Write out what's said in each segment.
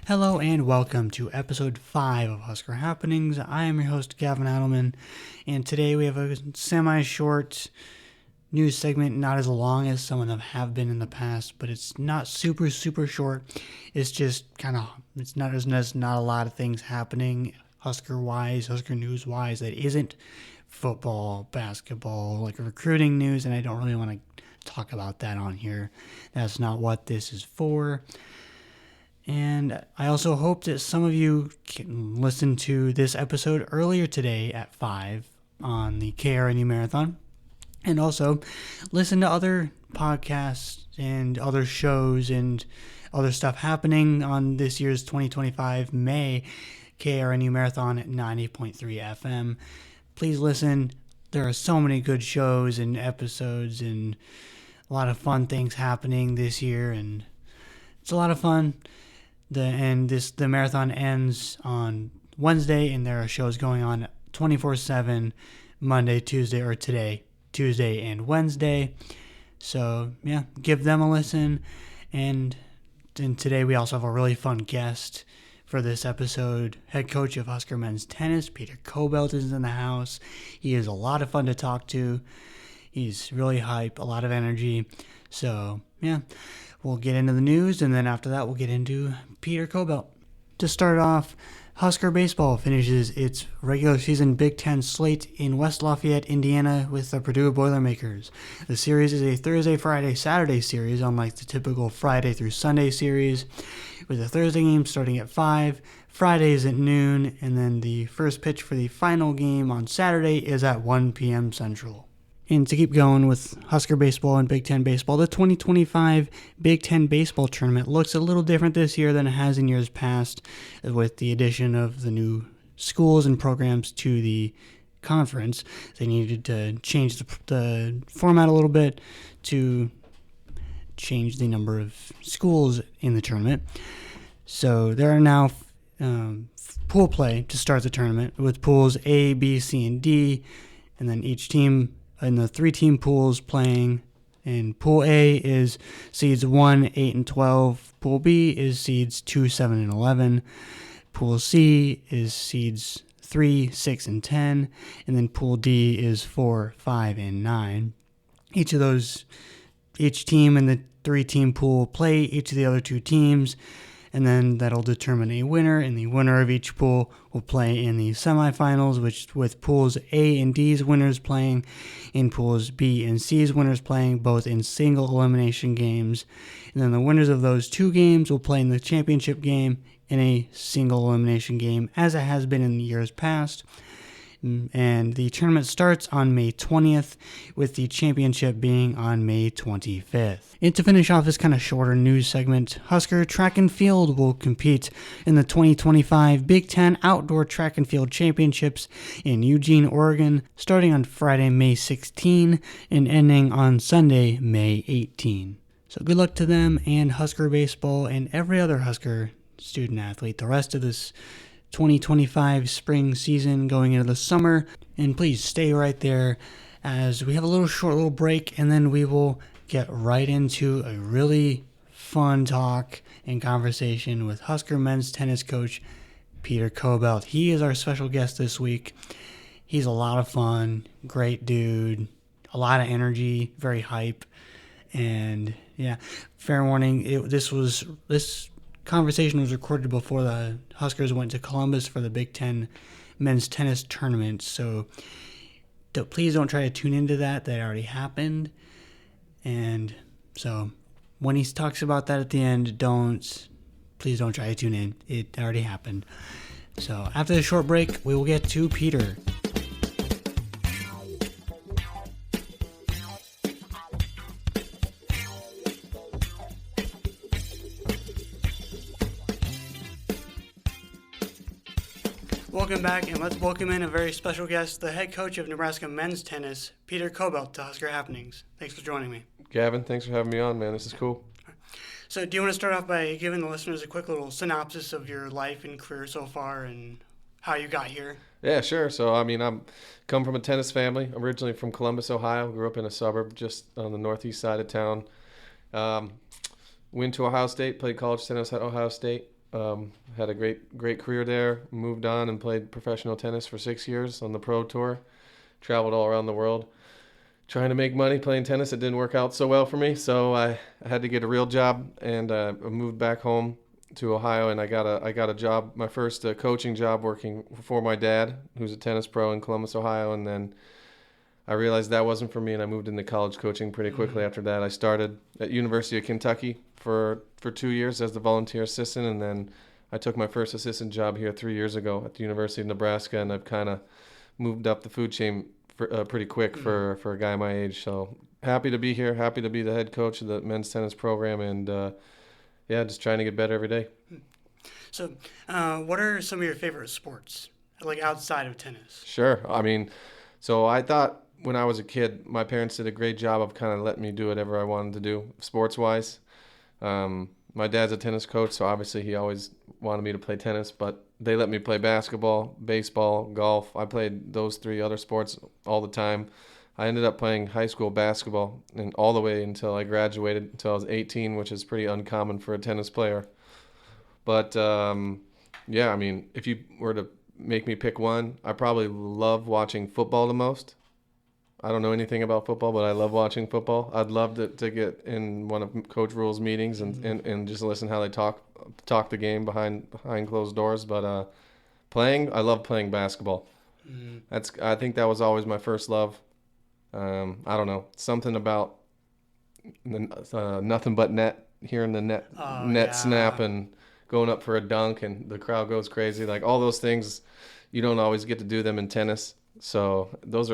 Hello and welcome to episode 5 of Husker Happenings. I am your host, Gavin Adelman, and today we have a semi-short news segment, not as long as some of them have been in the past, but it's not super short. It's just it's not a lot of things happening Husker-wise, Husker news-wise that isn't football, basketball, like recruiting news, and I don't really want to talk about that on here. That's not what this is for. And I also hope that some of you can listen to this episode earlier today at 5 on the KRNU Marathon. And also listen to other podcasts and other shows and other stuff happening on this year's 2025 May KRNU Marathon at 90.3 FM. Please listen. There are so many good shows and episodes and a lot of fun things happening this year, and it's a lot of fun. The marathon ends on Wednesday, and there are shows going on 24/7, Monday, Tuesday, or today, Tuesday and Wednesday. So yeah, give them a listen. And today we also have a really fun guest for this episode. Head coach of Husker men's tennis, Peter Kobelt, is in the house. He is a lot of fun to talk to. He's really hype, a lot of energy. So yeah. We'll get into the news, and then after that, we'll get into Peter Kobelt. To start off, Husker baseball finishes its regular season Big Ten slate in West Lafayette, Indiana, with the Purdue Boilermakers. The series is a Thursday, Friday, Saturday series, unlike the typical Friday through Sunday series, with the Thursday game starting at 5, Fridays at noon, and then the first pitch for the final game on Saturday is at 1 p.m. Central. And to keep going with Husker baseball and Big Ten baseball, the 2025 Big Ten baseball tournament looks a little different this year than it has in years past, with the addition of the new schools and programs to the conference. They needed to change the format a little bit to change the number of schools in the tournament. So there are now pool play to start the tournament with pools A, B, C, and D, and then each team in the 3-team pools playing. And Pool A is seeds 1, 8, and 12. Pool B is seeds 2, 7, and 11. Pool C is seeds 3, 6, and 10. And then Pool D is 4, 5, and 9. Each team in the 3-team pool play each of the other 2 teams, and then that'll determine a winner, and the winner of each pool will play in the semifinals, which with pools A and D's winners playing in pools B and C's winners playing both in single elimination games. And then the winners of those 2 games will play in the championship game in a single elimination game, as it has been in years past. And the tournament starts on May 20th, with the championship being on May 25th. And to finish off this kind of shorter news segment, Husker Track and Field will compete in the 2025 Big Ten Outdoor Track and Field Championships in Eugene, Oregon, starting on Friday, May 16 and ending on Sunday, May 18. So good luck to them and Husker baseball and every other Husker student athlete the rest of this 2025 spring season going into the summer. And please stay right there as we have a short little break, and then we will get right into a really fun talk and conversation with Husker men's tennis coach Peter Kobelt. He is our special guest this week. He's a lot of fun, great dude, a lot of energy, very hype, and yeah, fair warning, this conversation was recorded before the Huskers went to Columbus for the Big Ten men's tennis tournament, so please don't try to tune into that. That already happened. And so when he talks about that at the end, please don't try to tune in. It already happened. So after the short break, we will get to Peter. Welcome back, and let's welcome in a very special guest, the head coach of Nebraska men's tennis, Peter Kobelt, to Husker Happenings. Thanks for joining me. Gavin, thanks for having me on, man. This is cool. So do you want to start off by giving the listeners a quick little synopsis of your life and career so far and how you got here? Yeah, sure. So, I'm come from a tennis family. I'm originally from Columbus, Ohio. Grew up in a suburb just on the northeast side of town. Went to Ohio State, played college tennis at Ohio State. Had a great career there. Moved on and played professional tennis for 6 years on the pro tour. Traveled all around the world trying to make money playing tennis. It didn't work out so well for me, so I had to get a real job, and I moved back home to Ohio, and I got a job, my first coaching job, working for my dad, who's a tennis pro in Columbus, Ohio, and then I realized that wasn't for me, and I moved into college coaching pretty quickly after that. I started at University of Kentucky for 2 years as the volunteer assistant, and then I took my first assistant job here 3 years ago at the University of Nebraska, and I've kind of moved up the food chain pretty quick for a guy my age. So happy to be here, happy to be the head coach of the men's tennis program, and yeah, just trying to get better every day. So, what are some of your favorite sports, like outside of tennis? Sure. I mean, so I thought when I was a kid, my parents did a great job of kind of letting me do whatever I wanted to do, sports-wise. My dad's a tennis coach, so obviously he always wanted me to play tennis, but they let me play basketball, baseball, golf. I played those 3 other sports all the time. I ended up playing high school basketball and all the way until I graduated, until I was 18, which is pretty uncommon for a tennis player. But yeah, I mean, if you were to make me pick one, I probably love watching football the most. I don't know anything about football, but I love watching football. I'd love to get in one of Coach Rule's meetings and just listen how they talk the game behind closed doors. But I love playing basketball. I think that was always my first love. I don't know, something about nothing but net, hearing the net snap and going up for a dunk and the crowd goes crazy. Like all those things, you don't always get to do them in tennis. So those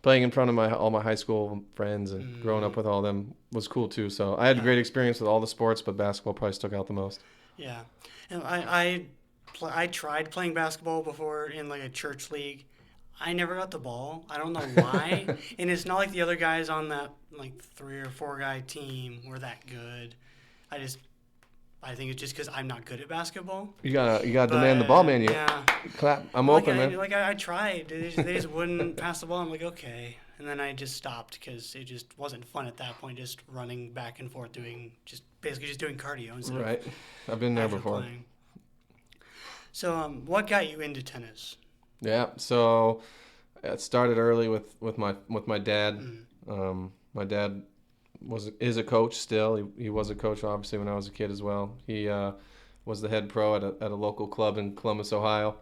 playing in front of all my high school friends and growing up with all of them was cool too. So I had a great experience with all the sports, but basketball probably stuck out the most. Yeah, and I tried playing basketball before in like a church league. I never got the ball. I don't know why. And it's not like the other guys on that like 3 or 4 guy team were that good. I think it's just because I'm not good at basketball. You gotta demand the ball, man. Yeah. Clap. I'm open, man. I tried. They just wouldn't pass the ball. I'm like, okay. And then I just stopped because it just wasn't fun at that point, just running back and forth basically doing cardio instead right. I've been there before. Playing. So what got you into tennis? Yeah, so it started early with my dad. My dad is a coach still. He was a coach obviously when I was a kid as well. He was the head pro at a local club in Columbus, Ohio.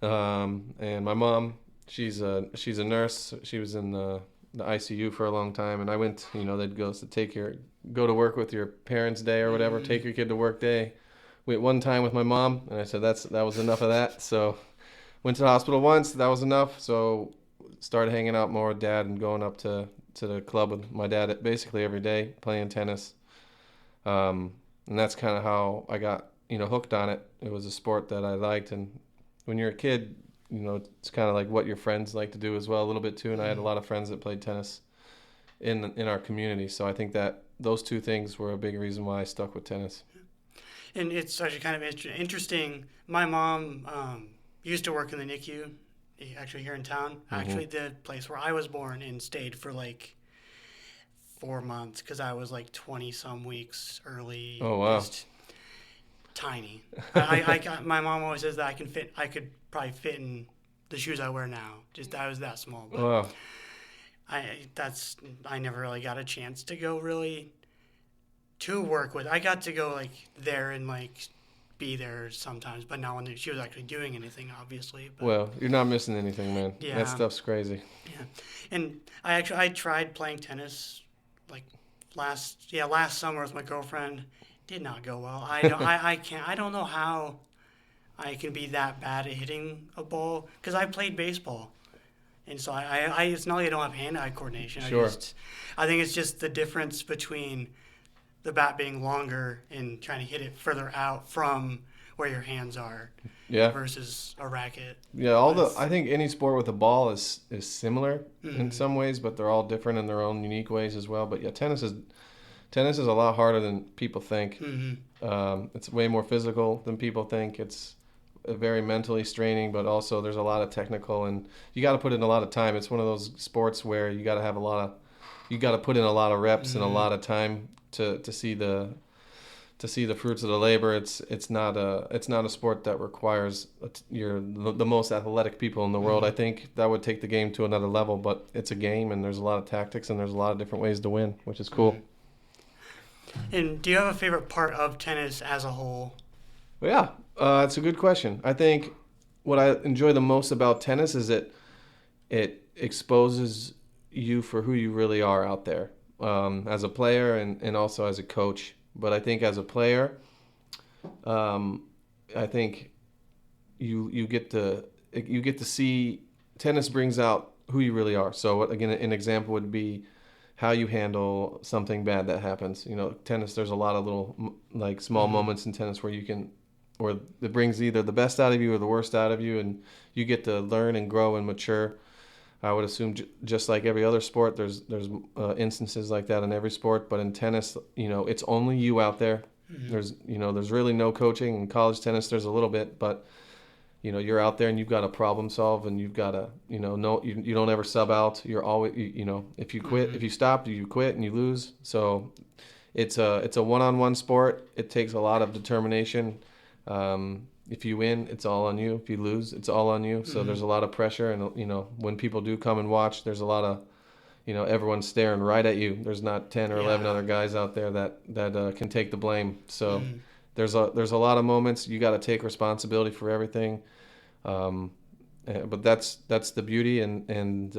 And my mom, she's a nurse. She was in the ICU for a long time, and I went. They'd go to work with your parents' day or whatever. Take your kid to work day. Went one time with my mom, and I said that was enough of that. So went to the hospital once. That was enough. So started hanging out more with Dad and going up to the club with my dad basically every day, playing tennis. And that's kind of how I got, hooked on it. It was a sport that I liked. And when you're a kid, it's kind of like what your friends like to do as well a little bit too. And I had a lot of friends that played tennis in our community. So I think that those 2 things were a big reason why I stuck with tennis. And it's actually kind of interesting. My mom used to work in the NICU, actually here in town. Actually, the place where I was born, and stayed for like 4 months because I was like 20-some weeks early. Oh, wow. Just tiny. My mom always says that I could probably fit in the shoes I wear now. Just I was that small. But wow. I never really got a chance to go really to work with. I got to go like there and like be there sometimes, but not when she was actually doing anything, obviously. But, well, you're not missing anything, man. Yeah. That stuff's crazy. Yeah, and I tried playing tennis like last summer with my girlfriend. Did not go well. I don't know how I can be that bad at hitting a ball because I played baseball. And so it's not like I don't have hand-eye coordination. Sure. I think it's just the difference between the bat being longer and trying to hit it further out from where your hands are. Yeah. Versus a racket. Yeah, I think any sport with a ball is similar in some ways, but they're all different in their own unique ways as well. But yeah, tennis is a lot harder than people think. It's way more physical than people think. It's very mentally straining, but also there's a lot of technical, and you got to put in a lot of time. It's one of those sports where you got to put in a lot of reps and a lot of time to see the to see the fruits of the labor. It's not a sport that requires the most athletic people in the world. I think that would take the game to another level, but it's a game, and there's a lot of tactics, and there's a lot of different ways to win, which is cool. And do you have a favorite part of tennis as a whole? Yeah, it's a good question. I think what I enjoy the most about tennis is it exposes you for who you really are out there, as a player and also as a coach. But I think as a player, I think you get to see tennis brings out who you really are. So again, an example would be how you handle something bad that happens. Tennis, there's a lot of little like small moments in tennis where it brings either the best out of you or the worst out of you, and you get to learn and grow and mature. I would assume just like every other sport, there's instances like that in every sport, but in tennis, it's only you out there. There's really no coaching. In college tennis, there's a little bit, but you're out there and you've got to problem solve, and you've got to, you don't ever sub out. You're always, if you quit, if you stop, you quit and you lose. So it's a one-on-one sport. It takes a lot of determination. If you win, it's all on you. If you lose, it's all on you. So there's a lot of pressure, and when people do come and watch, there's a lot of, everyone's staring right at you. There's not 10 or 11 other guys out there that can take the blame. So there's a lot of moments you got to take responsibility for everything. But that's the beauty, and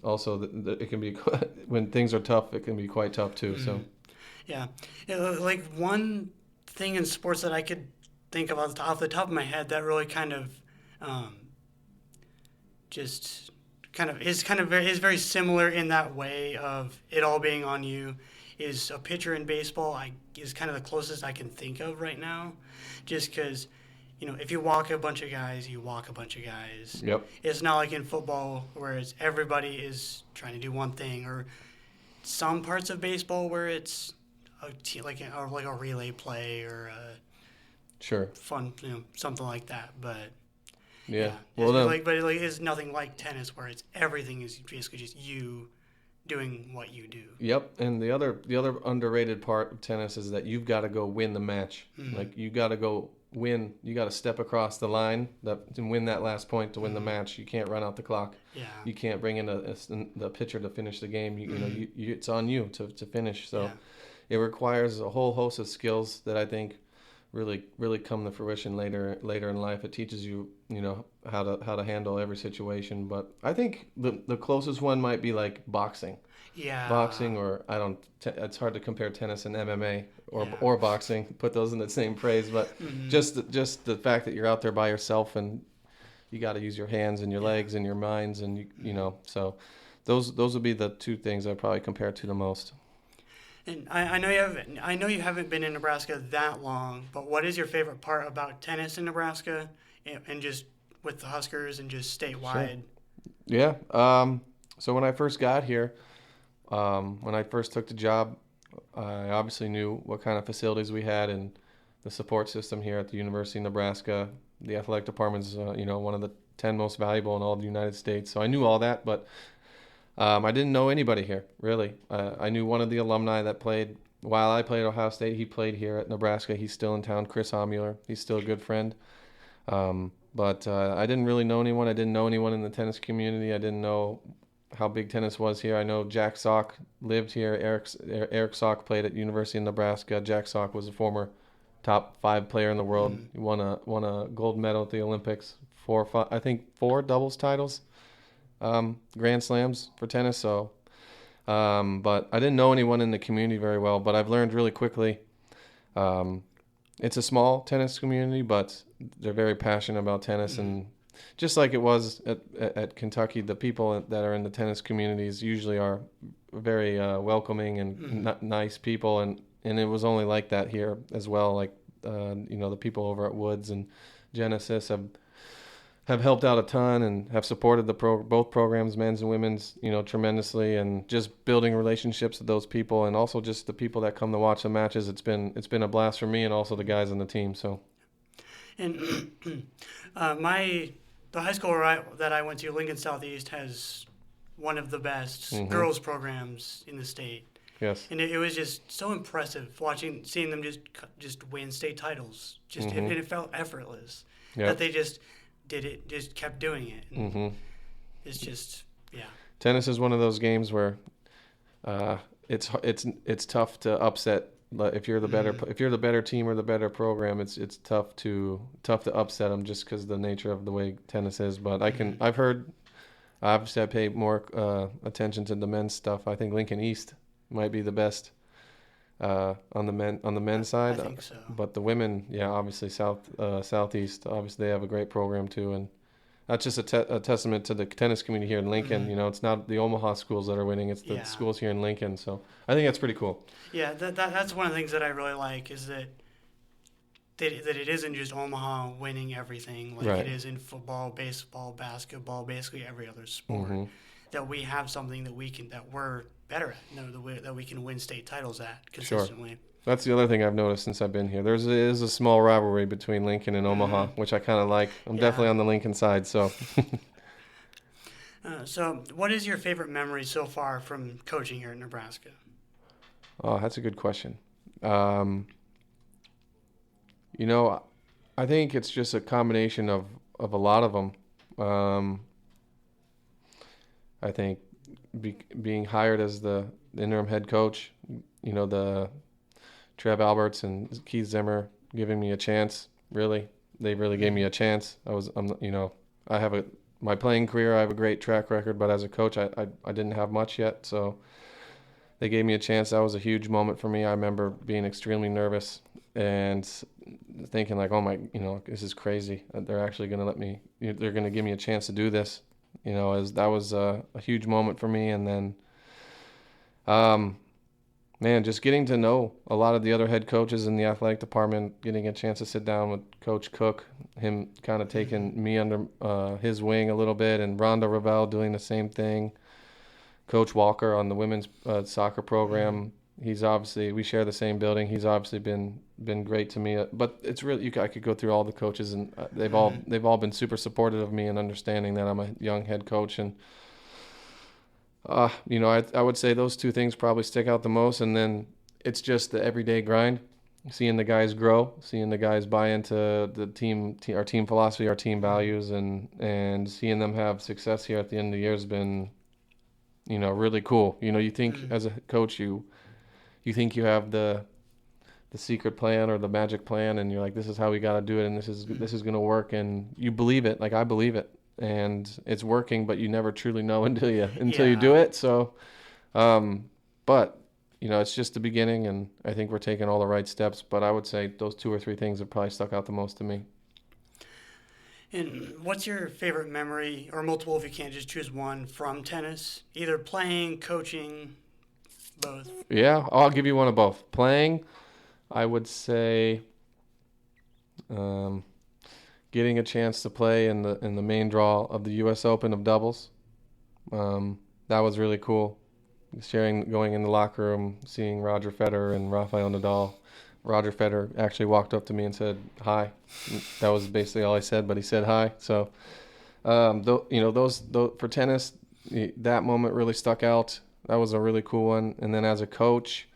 also it can be when things are tough, it can be quite tough too. So yeah, like one thing in sports that I could think of off the top of my head that really kind of is very similar in that way of it all being on you is a pitcher in baseball. Is kind of the closest I can think of right now, just because if you walk a bunch of guys, you walk a bunch of guys. Yep. It's not like in football where everybody is trying to do one thing, or some parts of baseball where it's like a relay play or a sure fun, something like that. But yeah. Well, it's nothing like tennis where everything is basically just you doing what you do. Yep. And the other underrated part of tennis is that you've got to go win the match. Like you got to go win. You got to step across the line and win that last point to win the match. You can't run out the clock. Yeah. You can't bring in the pitcher to finish the game. It's on you to finish. So it requires a whole host of skills that I think really come to fruition later in life. It teaches you how to handle every situation. But I think the closest one might be like boxing. Yeah. Boxing, or it's hard to compare tennis and MMA or boxing, put those in the same phrase, but just the fact that you're out there by yourself and you got to use your hands and your legs and your minds, and so those would be the two things I'd probably compare to the most. And I know you haven't been in Nebraska that long, but what is your favorite part about tennis in Nebraska and just with the Huskers and just statewide? Sure. Yeah. So when I first got here, when I first took the job, I obviously knew what kind of facilities we had and the support system here at the University of Nebraska. The athletic department is, one of the 10 most valuable in all of the United States. So I knew all that, but I didn't know anybody here, really. I knew one of the alumni that played while I played at Ohio State. He played here at Nebraska. He's still in town, Chris Homuller. He's still a good friend. But I didn't really know anyone. I didn't know anyone in the tennis community. I didn't know how big tennis was here. I know Jack Sock lived here. Eric Sock played at University of Nebraska. Jack Sock was a former top 5 player in the world. He won a gold medal at the Olympics, 4 doubles titles. Grand slams for tennis. So, but I didn't know anyone in the community very well, but I've learned really quickly. It's a small tennis community, but they're very passionate about tennis. And just like it was at Kentucky, the people that are in the tennis communities usually are very welcoming and nice people. And it was only like that here as well. Like, the people over at Woods and Genesis have helped out a ton and have supported both programs, men's and women's, tremendously, and just building relationships with those people, and also just the people that come to watch the matches. It's been a blast for me and also the guys on the team. So, and the high school that I went to, Lincoln Southeast, has one of the best girls programs in the state. Yes. And it was just so impressive seeing them just win state titles. And it felt effortless that Yep. they just did it, just kept doing it. And it's just, yeah. Tennis is one of those games where it's tough to upset. If you're the better team or the better program, it's tough to upset them just because of the nature of the way tennis is. But I've heard, obviously I pay more attention to the men's stuff. I think Lincoln East might be the best on the men's side. I think so. But the women, yeah, obviously Southeast, obviously they have a great program too, and that's just a testament to the tennis community here in Lincoln. You know, it's not the Omaha schools that are winning; it's the schools here in Lincoln. So I think that's pretty cool. Yeah, that's one of the things that I really like is that it isn't just Omaha winning everything like it is in football, baseball, basketball, basically every other sport. That we have something that we're better at, that we can win state titles at consistently. Sure. That's the other thing I've noticed since I've been here. There is a small rivalry between Lincoln and Omaha, which I kind of like. I'm definitely on the Lincoln side. So, so what is your favorite memory so far from coaching here in Nebraska? Oh, that's a good question. You know, I think it's just a combination of a lot of them. I think being hired as the interim head coach, you know, the Trev Alberts and Keith Zimmer giving me a chance. Really, they really gave me a chance. I have my playing career. I have a great track record, but as a coach, I didn't have much yet. So they gave me a chance. That was a huge moment for me. I remember being extremely nervous and thinking like, oh my, this is crazy. They're actually going to let me. They're going to give me a chance to do this. That was a huge moment for me. And then, man, just getting to know a lot of the other head coaches in the athletic department, getting a chance to sit down with Coach Cook, him kind of taking me under his wing a little bit, and Rhonda Ravel doing the same thing. Coach Walker on the women's soccer program. He's obviously, we share the same building. He's obviously been great to me. But it's really, I could go through all the coaches, and they've all been super supportive of me and understanding that I'm a young head coach. And I would say those two things probably stick out the most. And then it's just the everyday grind, seeing the guys grow, seeing the guys buy into the our team philosophy, our team values, and seeing them have success here at the end of the year has been, really cool. You think as a coach, you think you have the secret plan or the magic plan, and you're like, this is how we got to do it, and this is going to work, and you believe it. Like I believe it. And it's working, but you never truly know until you do it. So, but it's just the beginning, and I think we're taking all the right steps. But I would say those two or three things have probably stuck out the most to me. And what's your favorite memory, or multiple if you can't just choose one, from tennis? Either playing, coaching, both. Yeah, I'll give you one of both. Playing, I would say. Getting a chance to play in the main draw of the U.S. Open of doubles, that was really cool. Going in the locker room, seeing Roger Federer and Rafael Nadal. Roger Federer actually walked up to me and said hi. That was basically all I said, but he said hi. So, those for tennis, that moment really stuck out. That was a really cool one. And then as a coach,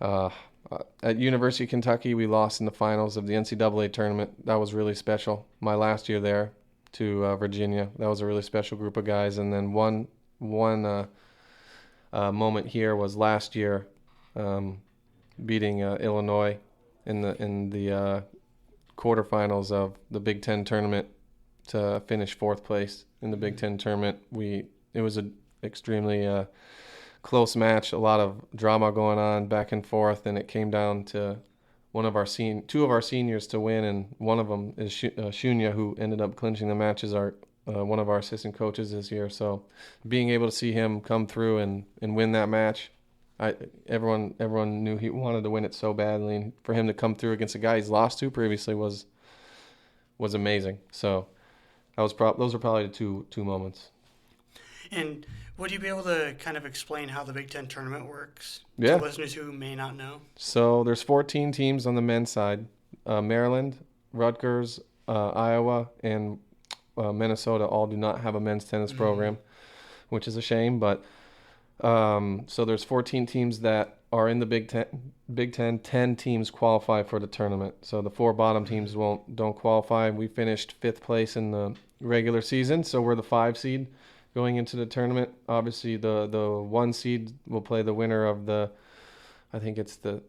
at University of Kentucky, we lost in the finals of the NCAA tournament. That was really special. My last year there to Virginia, that was a really special group of guys. And then one moment here was last year, beating Illinois in the quarterfinals of the Big Ten tournament to finish fourth place in the Big Ten tournament. It was an extremely close match, a lot of drama going on back and forth, and it came down to two of our seniors to win, and one of them is Shunya, who ended up clinching the match as one of our assistant coaches this year. So being able to see him come through and win that match, everyone knew he wanted to win it so badly, and for him to come through against a guy he's lost to previously was amazing. So those are probably the two moments. And would you be able to kind of explain how the Big Ten tournament works to listeners who may not know? So there's 14 teams on the men's side. Maryland, Rutgers, Iowa, and Minnesota all do not have a men's tennis program, which is a shame. But So there's 14 teams that are in the Big Ten. Big Ten, 10 teams qualify for the tournament. So the 4 bottom teams don't qualify. We finished 5th place in the regular season, so we're the 5 seed going into the tournament. Obviously, the 1 seed will play the winner of I think it's the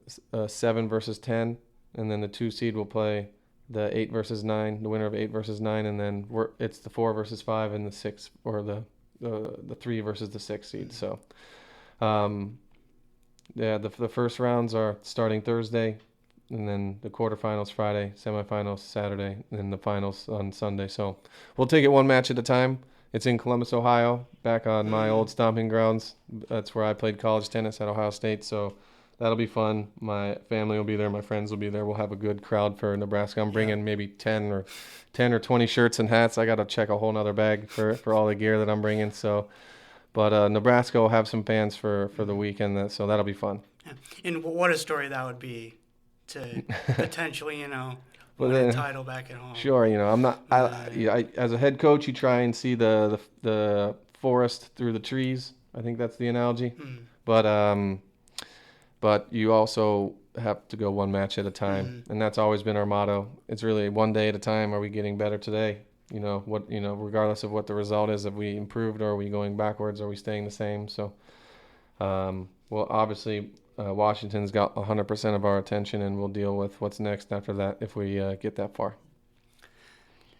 7 versus 10, and then the 2 seed will play the 8 versus 9, the winner of 8 versus 9, and then it's the 4 versus 5 and the 6, or the 3 versus the 6 seed. So, yeah, the first rounds are starting Thursday, and then the quarterfinals Friday, semifinals Saturday, and the finals on Sunday. So we'll take it one match at a time. It's in Columbus, Ohio, back on my old stomping grounds. That's where I played college tennis at Ohio State. So that'll be fun. My family will be there. My friends will be there. We'll have a good crowd for Nebraska. I'm bringing maybe 10 or 20 shirts and hats. I got to check a whole nother bag for all the gear that I'm bringing. So, but Nebraska will have some fans for the weekend. So that'll be fun. Yeah. And what a story that would be to potentially, Well, win a title back at home. Sure, I'm not. I as a head coach, you try and see the forest through the trees. I think that's the analogy. But you also have to go one match at a time, and that's always been our motto. It's really one day at a time. Are we getting better today? Regardless of what the result is, have we improved, or are we going backwards? Or are we staying the same? So, well, obviously, Washington's got 100% of our attention, and we'll deal with what's next after that if we get that far.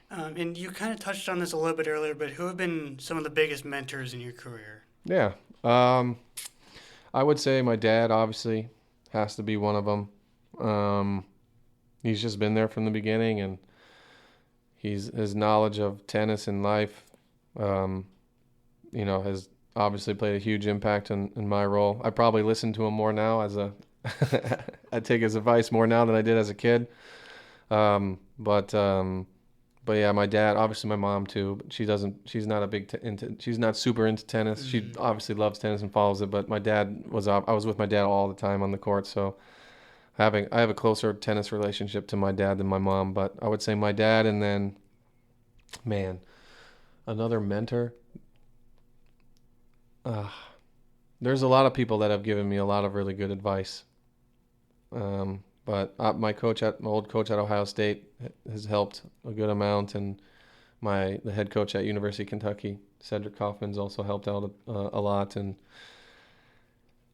And you kind of touched on this a little bit earlier, but who have been some of the biggest mentors in your career? Yeah. I would say my dad, obviously, has to be one of them. He's just been there from the beginning, and his knowledge of tennis and life, has obviously played a huge impact in my role. I probably listen to him more now I take his advice more now than I did as a kid. But yeah, my dad, obviously my mom too, but she's not she's not super into tennis. She obviously loves tennis and follows it, but I was with my dad all the time on the court. So I have a closer tennis relationship to my dad than my mom, but I would say my dad, and then, man, another mentor. There's a lot of people that have given me a lot of really good advice. But my old coach at Ohio State has helped a good amount, and the head coach at University of Kentucky, Cedric Kaufman's also helped out a lot. And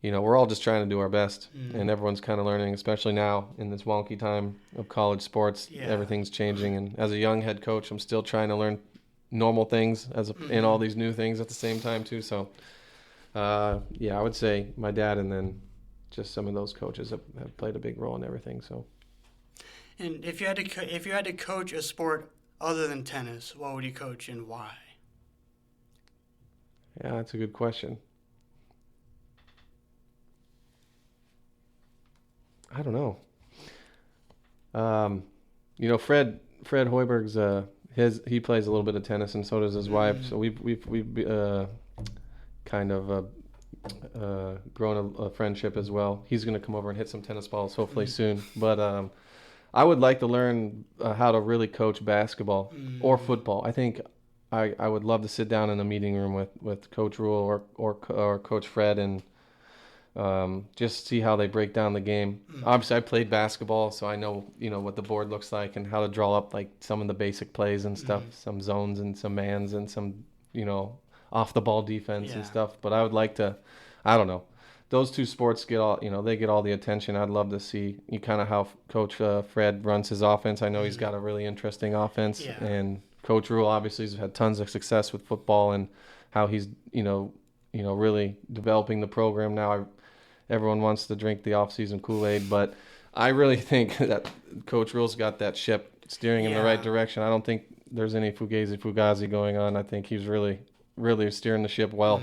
we're all just trying to do our best, and everyone's kind of learning, especially now in this wonky time of college sports. Yeah. Everything's changing, and as a young head coach, I'm still trying to learn normal things and all these new things at the same time too. So. Yeah, I would say my dad, and then just some of those coaches have played a big role in everything. So, and if you had to coach a sport other than tennis, what would you coach and why? Yeah, that's a good question. I don't know. Fred Hoiberg's he plays a little bit of tennis, and so does his wife. So we've kind of grown a friendship as well. He's going to come over and hit some tennis balls hopefully soon. But I would like to learn how to really coach basketball or football. I think I would love to sit down in a meeting room with Coach Rule or Coach Fred and just see how they break down the game. Obviously, I played basketball, so I know what the board looks like and how to draw up like some of the basic plays and stuff, some zones and some mans and some off the ball defense and stuff. But I would like to, I don't know, those two sports get all the attention. I'd love to see kind of how Coach Fred runs his offense. I know he's got a really interesting offense, and Coach Rule obviously has had tons of success with football and how he's really developing the program now. Everyone wants to drink the off-season Kool-Aid, but I really think that Coach Rule's got that ship steering in the right direction. I don't think there's any fugazi going on. I think he's really steering the ship well,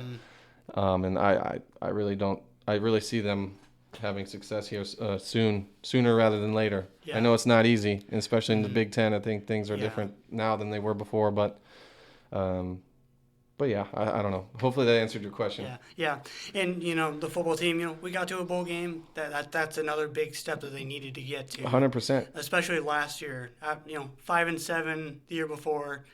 and I really see them having success here sooner rather than later. Yeah. I know it's not easy, especially in the Big Ten. I think things are different now than they were before, but yeah, I don't know. Hopefully that answered your question. Yeah. And the football team, we got to a bowl game. That's another big step that they needed to get to. 100%. Especially last year. 5-7 the year before.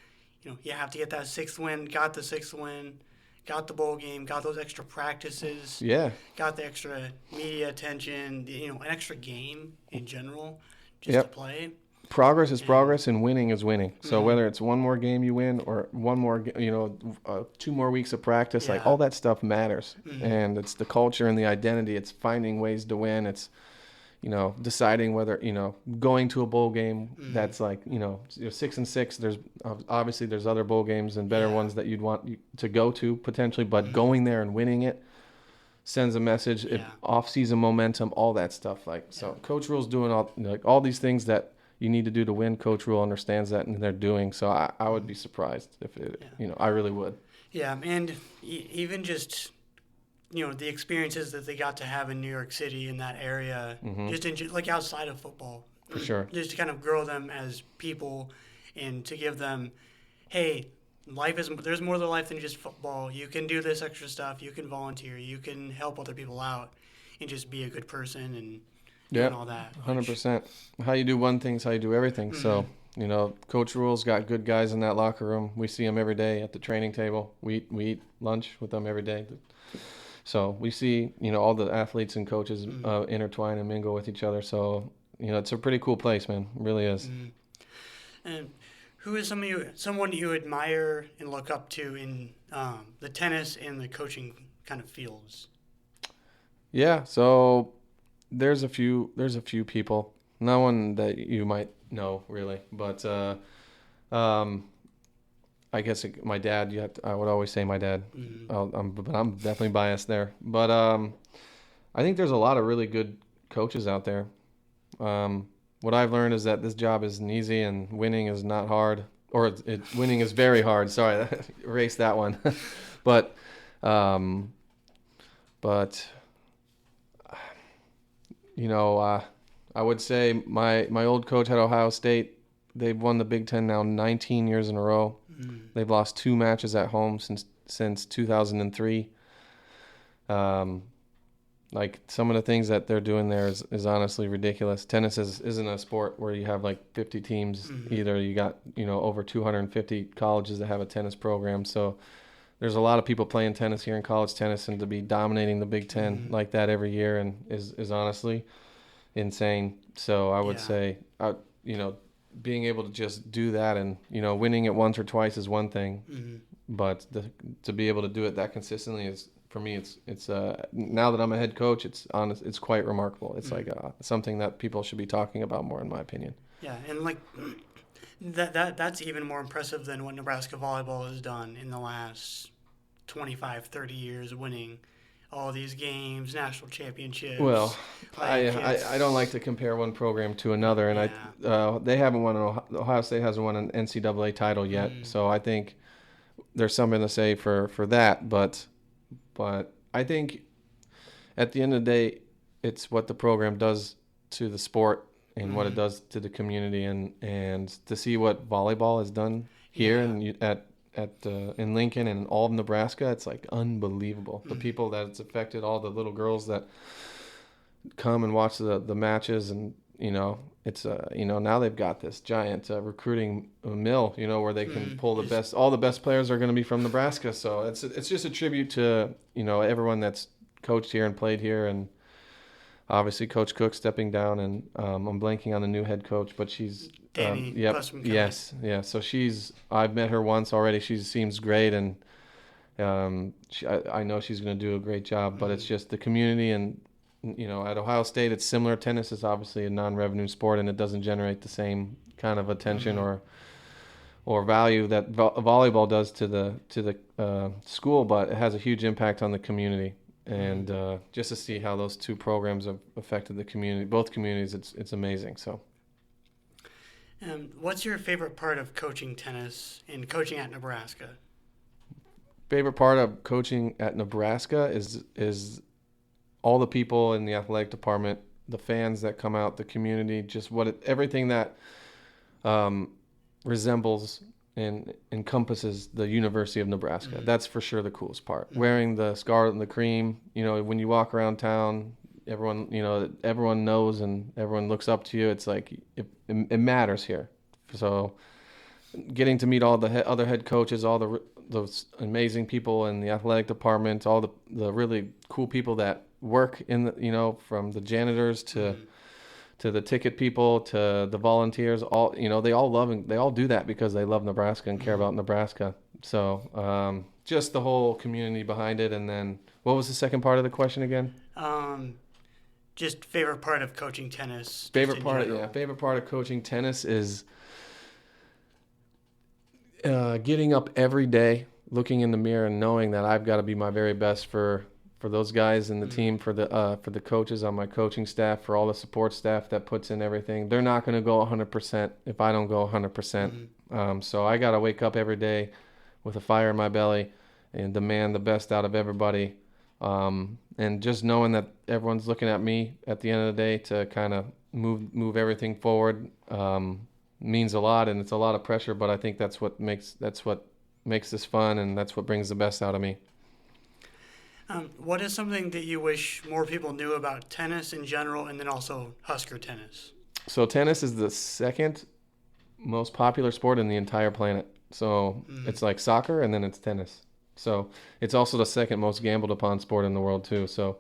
You have to get that 6th win. Got the 6th win. got the bowl game, got those extra practices, Yeah. got the extra media attention, an extra game in general just to Yep. play. Progress is And progress, and winning is winning. So Mhm. whether it's one more game you win or one more, 2 more weeks of practice, like Yeah. all that stuff matters. Mhm. And it's the culture and the identity. It's finding ways to win. It's deciding whether going to a bowl game that's like you're 6-6. There's obviously there's other bowl games and better Yeah. ones that you'd want to go to potentially, but going there and winning it sends a message. Yeah. Off-season momentum, all that stuff. Like so, Coach Rule's doing all these things that you need to do to win. Coach Rule understands that, and they're doing. So I would be surprised if it. I really would. Yeah, and even just the experiences that they got to have in New York City in that area, just like outside of football, For sure. just to kind of grow them as people, and to give them, hey, there's more to life than just football. You can do this extra stuff. You can volunteer. You can help other people out, and just be a good person and doing all that. 100%. How you do one thing is how you do everything. So, Coach Rule's got good guys in that locker room. We see them every day at the training table. We eat lunch with them every day. So we see, all the athletes and coaches intertwine and mingle with each other. So, it's a pretty cool place, man. It really is. And who is someone you admire and look up to in the tennis and the coaching kind of fields? Yeah. So there's a few people. No one that you might know really, but I guess my dad. I would always say my dad. But I'm definitely biased there. But I think there's a lot of really good coaches out there. What I've learned is that this job isn't easy, and winning is not hard, or winning is very hard. Sorry, erase that one. but I would say my old coach at Ohio State. They've won the Big Ten now 19 years in a row. They've lost 2 matches at home since 2003. Like some of the things that they're doing there is honestly ridiculous. Tennis isn't a sport where you have like 50 teams either. You got over 250 colleges that have a tennis program. So there's a lot of people playing tennis here in college tennis, and to be dominating the Big Ten like that every year and is honestly insane. So I would say being able to just do that and winning it once or twice is one thing, but to be able to do it that consistently is, for me, it's now that I'm a head coach, it's quite remarkable. It's like something that people should be talking about more, in my opinion. Yeah, and like that's even more impressive than what Nebraska volleyball has done in the last 25, 30 years, winning all these games, national championships. Well, like I don't like to compare one program to another, and they haven't won Ohio State hasn't won an NCAA title yet, so I think there's something to say for that, but I think at the end of the day, it's what the program does to the sport and what it does to the community, and to see what volleyball has done here in Lincoln and all of Nebraska, it's like unbelievable. The people that it's affected, all the little girls that come and watch the matches, and it's now they've got this giant recruiting mill, where they can pull the best. All the best players are going to be from Nebraska, so it's just a tribute to everyone that's coached here and played here, and obviously Coach Cook stepping down, and I'm blanking on the new head coach, but she's Danny. Yes. So I've met her once already. She seems great, and I know she's going to do a great job. But it's just the community, and at Ohio State, it's similar. Tennis is obviously a non-revenue sport, and it doesn't generate the same kind of attention or value that volleyball does to the school, but it has a huge impact on the community. And just to see how those two programs have affected the community, both communities, it's amazing. So. What's your favorite part of coaching tennis and coaching at Nebraska? Favorite part of coaching at Nebraska is all the people in the athletic department, the fans that come out, the community, just everything that resembles and encompasses the University of Nebraska. That's for sure the coolest part. Wearing the scarlet and the cream, when you walk around town, everyone knows and everyone looks up to you. It's like it matters here. So getting to meet all the other head coaches, all those amazing people in the athletic department, all the really cool people that work in the, from the janitors to the ticket people to the volunteers, all they all love and they all do that because they love Nebraska and care about Nebraska. So just the whole community behind it. And then what was the second part of the question again? Just favorite part of coaching tennis. Favorite part of coaching tennis is getting up every day, looking in the mirror and knowing that I've got to be my very best for those guys in the team, for the coaches on my coaching staff, for all the support staff that puts in everything. They're not going to go 100% if I don't go 100%. So I got to wake up every day with a fire in my belly and demand the best out of everybody. And just knowing that everyone's looking at me at the end of the day to kind of move everything forward means a lot, and it's a lot of pressure. But I think that's what makes this fun, and that's what brings the best out of me. What is something that you wish more people knew about tennis in general, and then also Husker tennis? So tennis is the second most popular sport in the entire planet. So it's like soccer, and then it's tennis. So it's also the second most gambled upon sport in the world too. So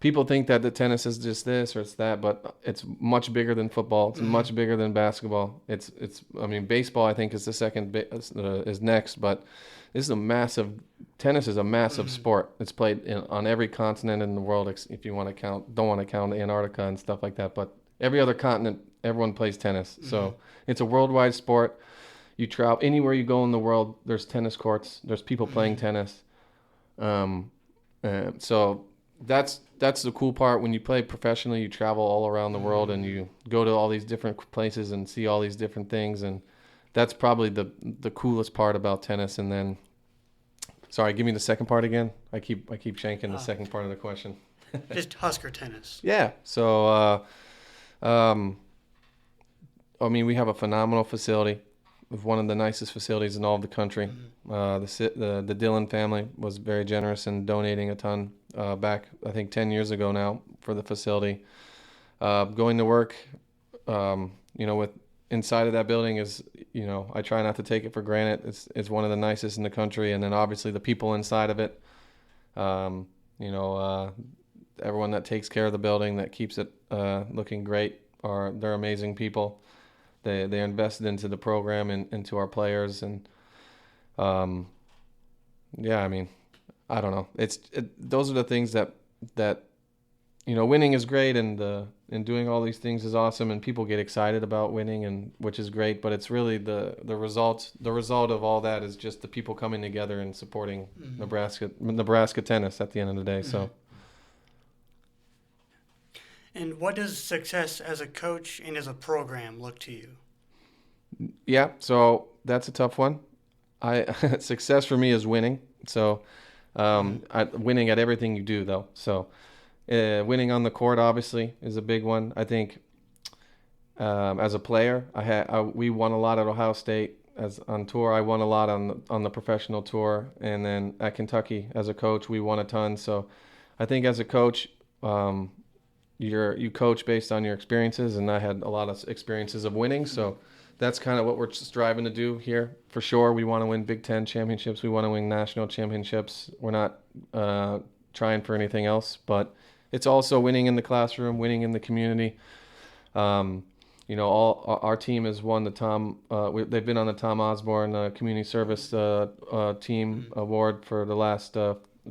people think that the tennis is just this or it's that, but it's much bigger than football. It's much bigger than basketball. Baseball I think is the second is next, but tennis is a massive sport. It's played on every continent in the world, if you don't want to count Antarctica and stuff like that, but every other continent, everyone plays tennis. So it's a worldwide sport. You travel anywhere you go in the world, there's tennis courts, there's people playing tennis. So that's the cool part. When you play professionally, you travel all around the world and you go to all these different places and see all these different things, and that's probably the coolest part about tennis. And then, sorry, give me the second part again. I keep shanking the second part of the question. Just Husker tennis. Yeah. So, we have a phenomenal facility, with one of the nicest facilities in all of the country. The Dillon family was very generous in donating a ton back, I think, 10 years ago now for the facility. Going to work, with inside of that building is, I try not to take it for granted. It's one of the nicest in the country. And then obviously the people inside of it, everyone that takes care of the building, that keeps it looking great, they're amazing people. They invested into the program and into our players, and I don't know. Those are the things that winning is great, and doing all these things is awesome, and people get excited about winning, and which is great. But it's really the result. The result of all that is just the people coming together and supporting Nebraska tennis at the end of the day. So. And what does success as a coach and as a program look to you? Yeah, so that's a tough one. Success for me is winning. So winning at everything you do, though. So winning on the court, obviously, is a big one. I think as a player, we won a lot at Ohio State. As on tour, I won a lot on the professional tour. And then at Kentucky, as a coach, we won a ton. So I think as a coach, you coach based on your experiences, and I had a lot of experiences of winning, so that's kind of what we're striving to do here for sure. We want to win Big Ten championships, we want to win national championships. We're not trying for anything else, but it's also winning in the classroom, winning in the community. All our team has won the Tom. They've been on the Tom Osborne Community Service Team Award for the last.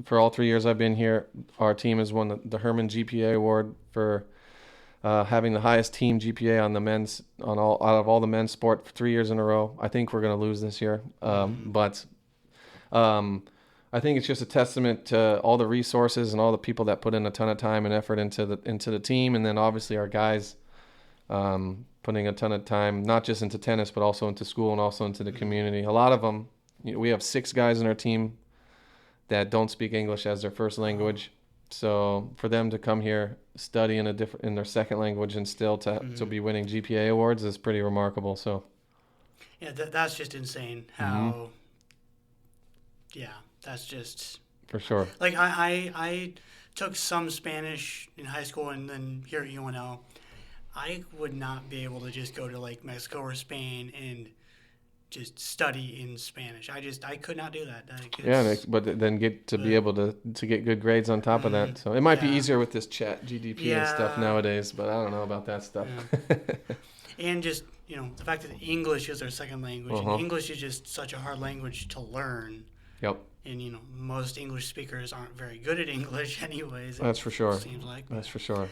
For all 3 years I've been here, our team has won the Herman GPA Award for having the highest team GPA out of all the men's sport for 3 years in a row. I think we're going to lose this year, but I think it's just a testament to all the resources and all the people that put in a ton of time and effort into the team, and then obviously our guys putting a ton of time, not just into tennis, but also into school and also into the community. A lot of them, we have 6 guys in our team that don't speak English as their first language. So for them to come here, study in their second language, and still to be winning GPA awards is pretty remarkable. So yeah, that's just insane. How that's just for sure. Like I took some Spanish in high school, and then here at UNL, I would not be able to just go to like Mexico or Spain and just study in Spanish. I could not do that. But then get to be able to get good grades on top of that. So it might be easier with this chat GDP and stuff nowadays, but I don't know about that stuff. And just, the fact that English is their second language, and English is just such a hard language to learn. Yep. And, most English speakers aren't very good at English anyways. That's for sure. Seems like. That's for sure.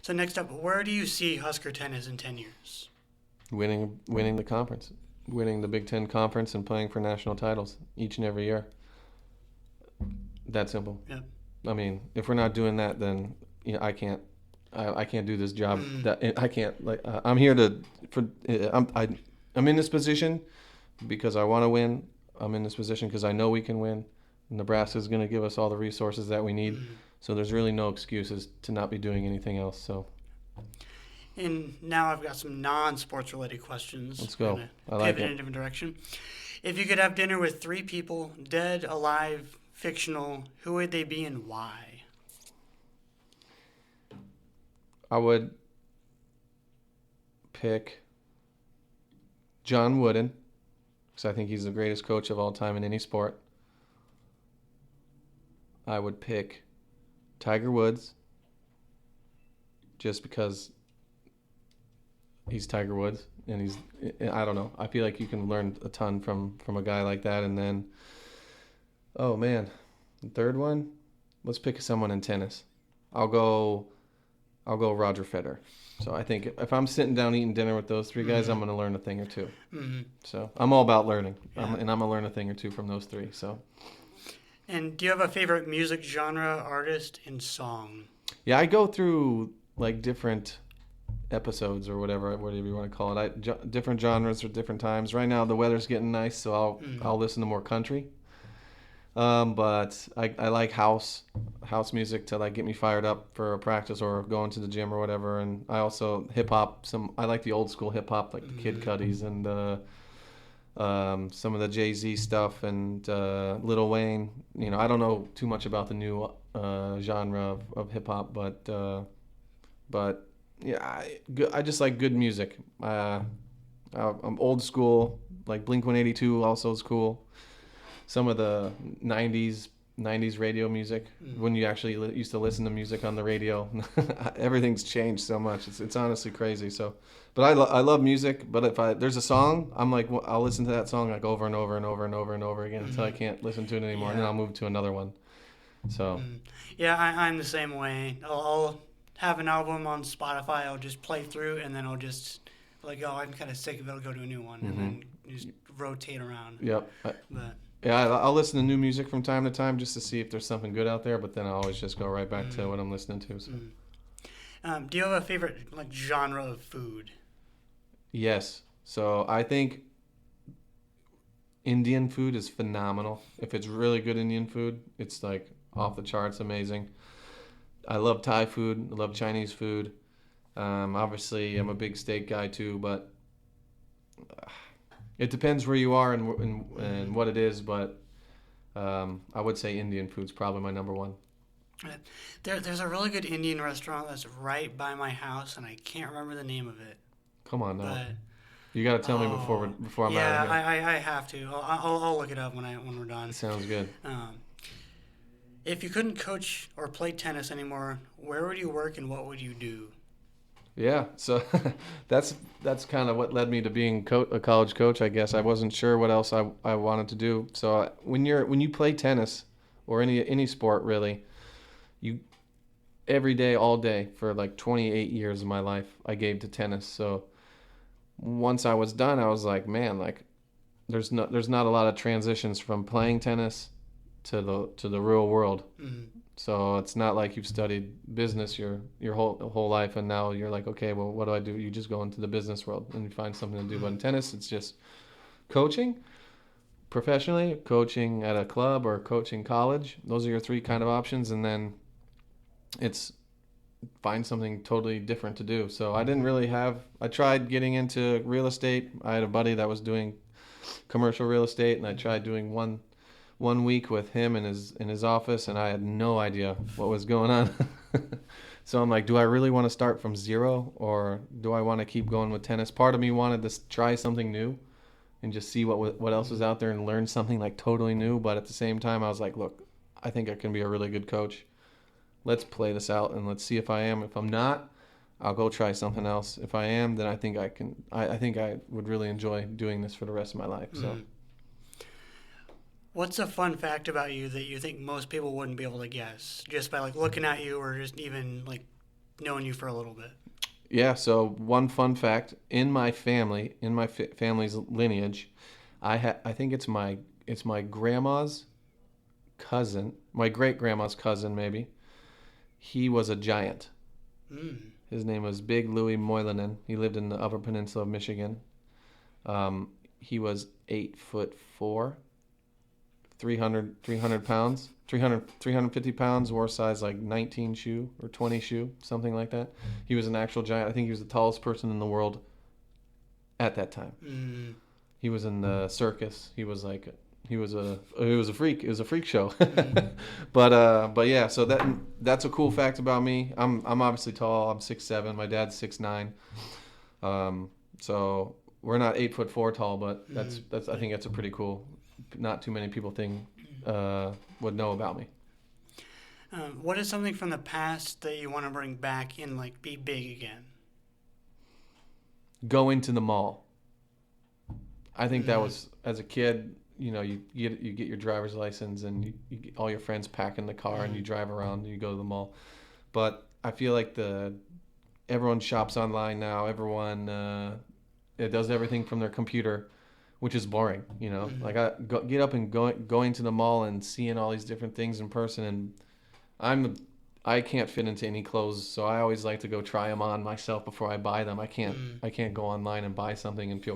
So next up, where do you see Husker tennis in 10 years? Winning the conference. Winning the Big Ten conference and playing for national titles each and every year. That simple. Yep. I mean, if we're not doing that, then I can't do this job. I can't I'm here I'm in this position because I want to win. I'm in this position because I know we can win. Nebraska's going to give us all the resources that we need. So there's really no excuses to not be doing anything else. So. And now I've got some non-sports related questions. Let's go. I like it. Pivot in a different direction. If you could have dinner with 3 people, dead, alive, fictional, who would they be and why? I would pick John Wooden, because I think he's the greatest coach of all time in any sport. I would pick Tiger Woods, just because he's Tiger Woods, and I don't know. I feel like you can learn a ton from a guy like that. And then, oh man, the third one, let's pick someone in tennis. I'll go Roger Federer. So I think if I'm sitting down eating dinner with those 3 guys, I'm going to learn a thing or two. So I'm all about learning, and I'm going to learn a thing or two from those 3. So. And do you have a favorite music genre, artist, and song? Yeah, I go through different episodes or whatever you want to call it. Different genres or different times. Right now the weather's getting nice, so I'll listen to more country. But I like house music to get me fired up for a practice or going to the gym or whatever. And I also hip hop. I like the old school hip hop, like the Kid Cudis and some of the Jay-Z stuff and Lil Wayne. I don't know too much about the new genre of hip hop, but yeah, I just like good music. I'm old school, like Blink-182 also is cool. Some of the 90s radio music, when you actually used to listen to music on the radio. Everything's changed so much. It's honestly crazy. So, but I love music. But if there's a song, I'm like, well, I'll listen to that song over and over and over and over and over again until I can't listen to it anymore, and then I'll move to another one. So. Yeah, I'm the same way. I'll have an album on Spotify. I'll just play through, and then I'll just I'm kind of sick of it. I'll go to a new one, and then just rotate around. Yep. But. Yeah, I'll listen to new music from time to time just to see if there's something good out there, but then I always just go right back to what I'm listening to. So. Do you have a favorite genre of food? Yes. So I think Indian food is phenomenal. If it's really good Indian food, it's off the charts amazing. I love Thai food. I love Chinese food. Obviously, I'm a big steak guy too, but it depends where you are and what it is, but I would say Indian food's probably my number one. There's a really good Indian restaurant that's right by my house, and I can't remember the name of it. Come on, now. You got to tell me before I'm out of here. Yeah, I have to. I'll look it up when we're done. Sounds good. If you couldn't coach or play tennis anymore, where would you work and what would you do? Yeah, so that's kind of what led me to being a college coach, I guess. I wasn't sure what else I wanted to do. So when you play tennis or any sport really, you every day, all day for 28 years of my life I gave to tennis. So once I was done, I was like, man, there's not a lot of transitions from playing tennis to the real world. So it's not like you've studied business your whole life and now you're like, okay, well, what do I do? You just go into the business world and you find something to do. But in tennis, it's just coaching professionally, coaching at a club, or coaching college. Those are your 3 kind of options. And then it's find something totally different to do. So I tried getting into real estate. I had a buddy that was doing commercial real estate, and I tried doing one week with him in his office, and I had no idea what was going on. So I'm like, do I really want to start from zero, or do I want to keep going with tennis? Part of me wanted to try something new, and just see what else was out there and learn something like totally new. But at the same time, I was like, look, I think I can be a really good coach. Let's play this out and let's see if I am. If I'm not, I'll go try something else. If I am, then I think I can. I think I would really enjoy doing this for the rest of my life. So. What's a fun fact about you that you think most people wouldn't be able to guess just by like looking at you or just even like knowing you for a little bit? Yeah, so one fun fact, in my family, family's lineage, I think it's my grandma's cousin, my great grandma's cousin maybe. He was a giant. His name was Big Louis Moylanen. He lived in the Upper Peninsula of Michigan. He was 8'4", 300 pounds, 350 pounds, wore size like 19 shoe or 20 shoe, something like that. He was an actual giant. I think he was the tallest person in the world at that time. He was in the circus. He was a freak. It was a freak show. But yeah, so that's a cool fact about me. I'm obviously tall. I'm 6'7". My dad's 6'9". So we're not 8'4" tall, but that's I think that's a pretty cool. Not too many people would know about me. What is something from the past that you want to bring back and like be big again? Going to the mall. I think that was, as a kid, you get your driver's license and you get all your friends pack in the car and you drive around and you go to the mall. But I feel like everyone shops online now. Everyone does everything from their computer, which is boring. Like I get up and going to the mall and seeing all these different things in person, and I can't fit into any clothes, so I always like to go try them on myself before I buy them. I can't go online and buy something and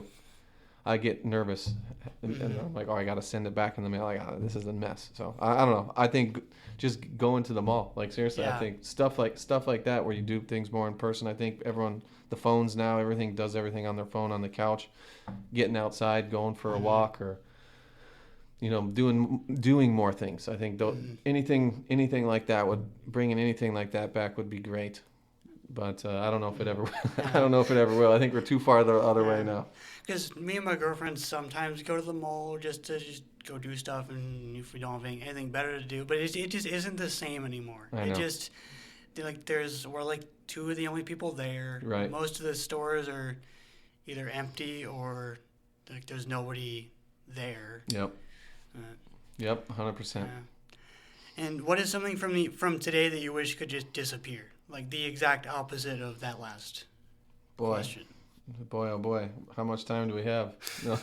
I get nervous, and I'm like, I got to send it back in the mail. Like, this is a mess. So I don't know. I think just going to the mall, like seriously, I think stuff like that where you do things more in person. I think the phones now, everything does everything on their phone on the couch. Getting outside, going for a walk, or doing more things. I think anything like that bringing anything like that back would be great. But I don't know if it ever. I don't know if it ever will. I think we're too far the other way now. Because me and my girlfriend sometimes go to the mall just to go do stuff, and if we don't have anything better to do, but it just isn't the same anymore. I know. We're like two of the only people there. Right. Most of the stores are either empty or like there's nobody there. Yep. Yep. 100%. And what is something from today that you wish could just disappear? Like the exact opposite of that last question. Boy, oh boy. How much time do we have? No.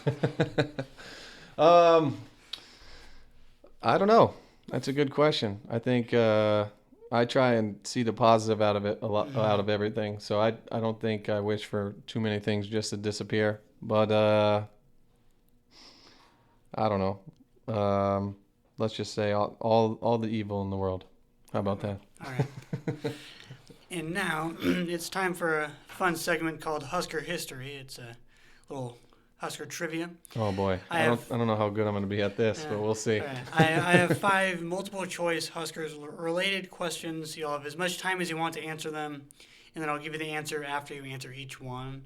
I don't know. That's a good question. I think I try and see the positive out of it, out of everything. So I don't think I wish for too many things just to disappear. But I don't know. Let's just say all the evil in the world. How about that? All right. And now it's time for a fun segment called Husker History. It's a little Husker trivia. Oh boy, I don't know how good I'm going to be at this, but we'll see. Right. I have 5 multiple choice Huskers related questions. You'll have as much time as you want to answer them, and then I'll give you the answer after you answer each one.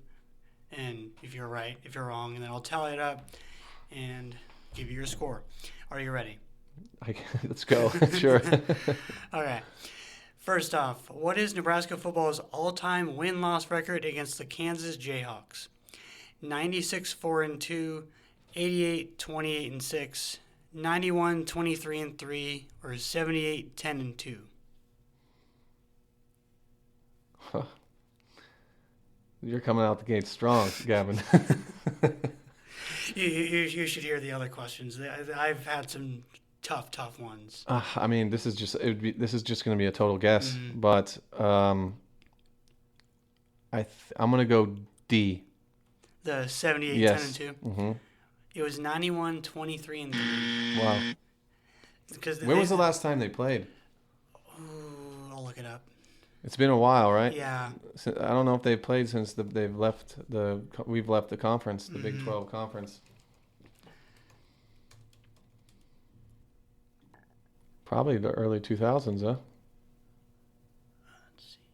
And if you're right, if you're wrong, and then I'll tally it up and give you your score. Are you ready? Let's go. Sure. All right. First off, what is Nebraska football's all-time win-loss record against the Kansas Jayhawks? 96-4-2, 88-28-6, 91-23-3, or 78-10-2? Huh. You're coming out the gate strong, Gavin. You should hear the other questions. I've had some tough ones. I mean, this is just going to be a total guess, but I'm going to go D. The 78-10-2. Yes. Mm-hmm. It was 91-23-3. Wow. When was the last time they played? I'll look it up. It's been a while, right? Yeah. I don't know if they've played since we've left the conference, the Big 12 conference. Probably the early 2000s, huh?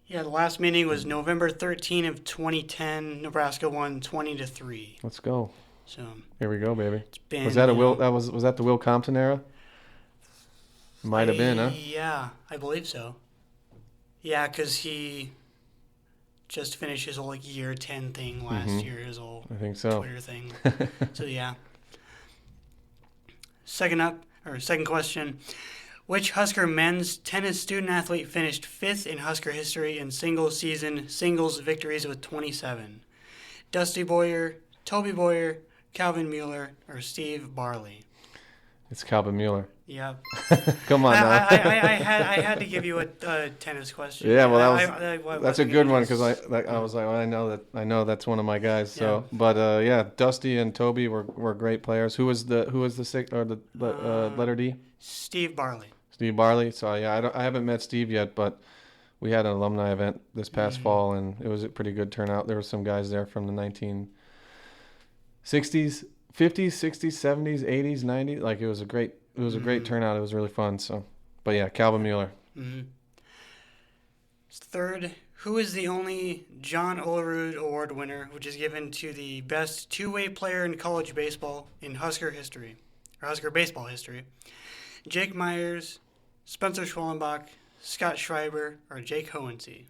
Yeah, the last meeting was November 13 of 2010. Nebraska won 20-3. Let's go. So here we go, baby. it's been, Was that a Will? That was that the Will Compton era? Might have been, huh? Yeah, I believe so. Yeah, because he just finished his whole year 10 thing last year, his whole I think so. Twitter thing. So yeah. Second question. Which Husker men's tennis student athlete finished 5th in Husker history in single season singles victories with 27? Dusty Boyer, Toby Boyer, Calvin Mueller, or Steve Barley? It's Calvin Mueller. Yep. Come on now. I had to give you a tennis question. Yeah, well, that's a good one because I was like, well, I know that's one of my guys. So, Yeah. but yeah, Dusty and Toby were great players. Who was the letter D? Steve Barley. Steve Barley. So yeah, I haven't met Steve yet, but we had an alumni event this past fall, and it was a pretty good turnout. There were some guys there from the 1960s, 50s, 60s, 70s, 80s, 90s. Like it was a great turnout. It was really fun. So, but yeah, Calvin Mueller. Mm-hmm. Third, who is the only John Olerud Award winner, which is given to the best two-way player in college baseball in Husker history, or Husker baseball history? Jake Myers, Spencer Schwellenbach, Scott Schreiber, or Jake Hohensee?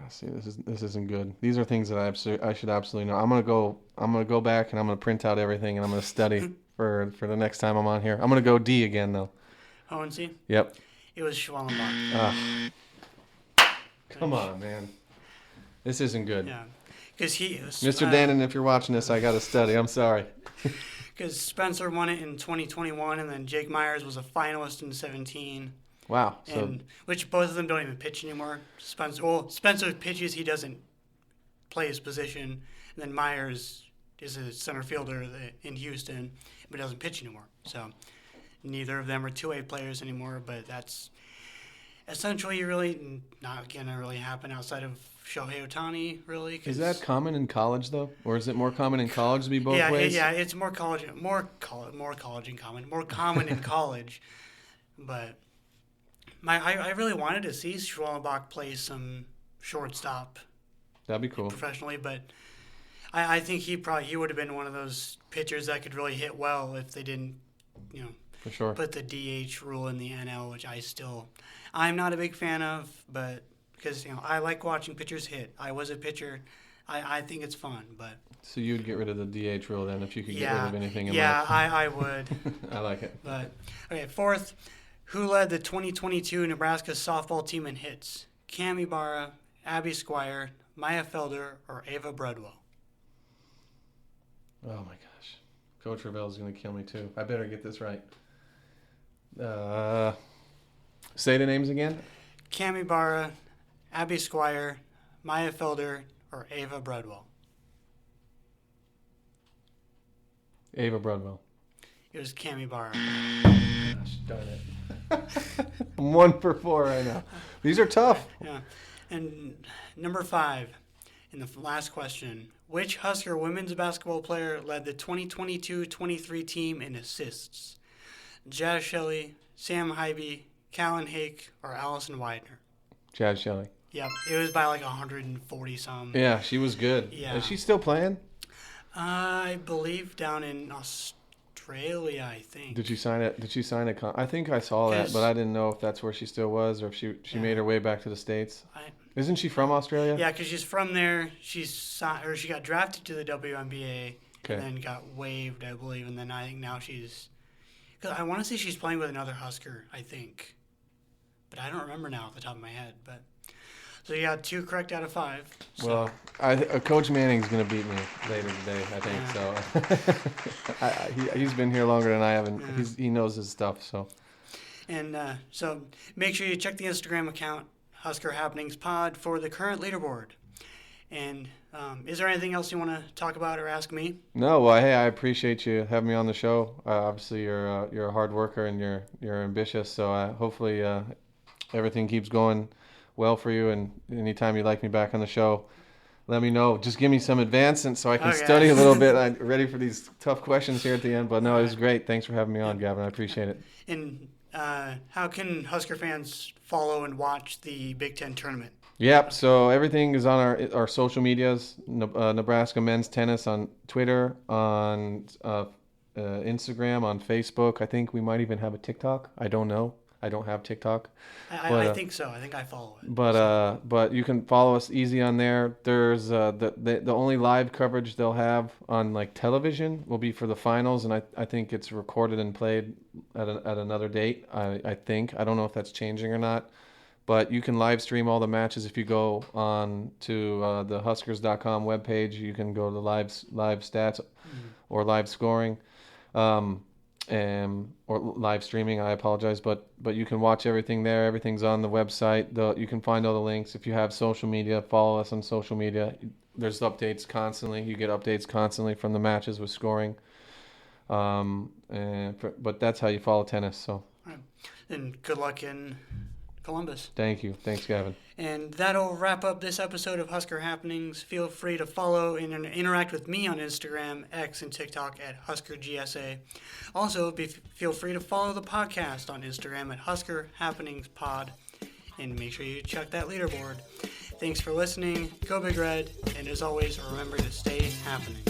See, this isn't good. These are things that I should absolutely know. I'm gonna go back and I'm gonna print out everything and I'm gonna study for the next time I'm on here. I'm gonna go D again though. Hohensee? Yep. It was Schwellenbach. Come on, man. This isn't good. Yeah, because Mr. Dannon, if you're watching this, I gotta study. I'm sorry. Because Spencer won it in 2021, and then Jake Myers was a finalist in 17. Wow. And which both of them don't even pitch anymore. Spencer pitches, he doesn't play his position, and then Myers is a center fielder in Houston, but doesn't pitch anymore. So neither of them are two-way players anymore. But that's essentially really not gonna really happen outside of Shohei Ohtani, really. Is that common in college though, or is it more common in college to be both ways? Yeah, it's more common in college, but. I really wanted to see Schwellenbach play some shortstop. That'd be cool. Professionally, but I think he would have been one of those pitchers that could really hit well if they didn't, for sure, put the DH rule in the NL, which I'm not a big fan of, but because I like watching pitchers hit. I was a pitcher. I think it's fun, but. So you'd get rid of the DH rule then if you could get rid of anything in life? Yeah, I would. I like it. But okay, fourth. Who led the 2022 Nebraska softball team in hits? Cam Ibarra, Abby Squire, Maya Felder, or Ava Bredwell? Oh my gosh. Coach Ravel's going to kill me too. I better get this right. Say the names again. Cam Ibarra, Abby Squire, Maya Felder, or Ava Bredwell? Ava Bredwell. It was Cam Ibarra. Gosh, darn it. I'm 1 for 4 right now. These are tough. Yeah. And number 5, in the last question, which Husker women's basketball player led the 2022-23 team in assists? Jazz Shelley, Sam Hybe, Callan Hake, or Allison Widener? Jazz Shelley. Yep. It was by 140 some. Yeah, she was good. Yeah. Is she still playing? I believe down in Australia, I think. Did she sign it? I think I saw that, but I didn't know if that's where she still was or if she made her way back to the States. Isn't she from Australia? Yeah, because she's from there. She got drafted to the WNBA and then got waived, I believe, and then I think now she's. Because I want to say she's playing with another Husker, I think, but I don't remember now off the top of my head. But so you got 2 correct out of 5. So. Well, Coach Manning's going to beat me later today, I think. Yeah. So he's been here longer than I have, and he knows his stuff. So. And so make sure you check the Instagram account, Husker Happenings Pod, for the current leaderboard. And is there anything else you want to talk about or ask me? No. Well, hey, I appreciate you having me on the show. Obviously, you're a hard worker and you're ambitious. So hopefully everything keeps going well for you, and anytime you'd like me back on the show, let me know. Just give me some advance and so I can study a little bit. I'm ready for these tough questions here at the end, but no, it was great. Thanks for having me on, Gavin. I appreciate it. And how can Husker fans follow and watch the Big Ten tournament? Yep. So everything is on our social medias. Nebraska men's tennis on Twitter, on Instagram, on Facebook. I think we might even have a TikTok. I don't know. I don't have TikTok. I think so. I think I follow it. But you can follow us easy on there. There's the only live coverage they'll have on like television will be for the finals, and I think it's recorded and played at another date. I think I don't know if that's changing or not. But you can live stream all the matches if you go on to the Huskers.com webpage. You can go to the live stats or live scoring, or live streaming. I apologize, but you can watch everything there. Everything's on the website. You can find all the links. If you have social media, follow us on social media. There's updates constantly. You get updates constantly from the matches with scoring. But that's how you follow tennis. So. All right. And good luck in Columbus. Thank you. Thanks, Gavin. And that'll wrap up this episode of Husker Happenings. Feel free to follow and interact with me on Instagram, X, and TikTok at HuskerGSA. Also, feel free to follow the podcast on Instagram at Husker Happenings Pod. And make sure you check that leaderboard. Thanks for listening. Go Big Red. And as always, remember to stay happening.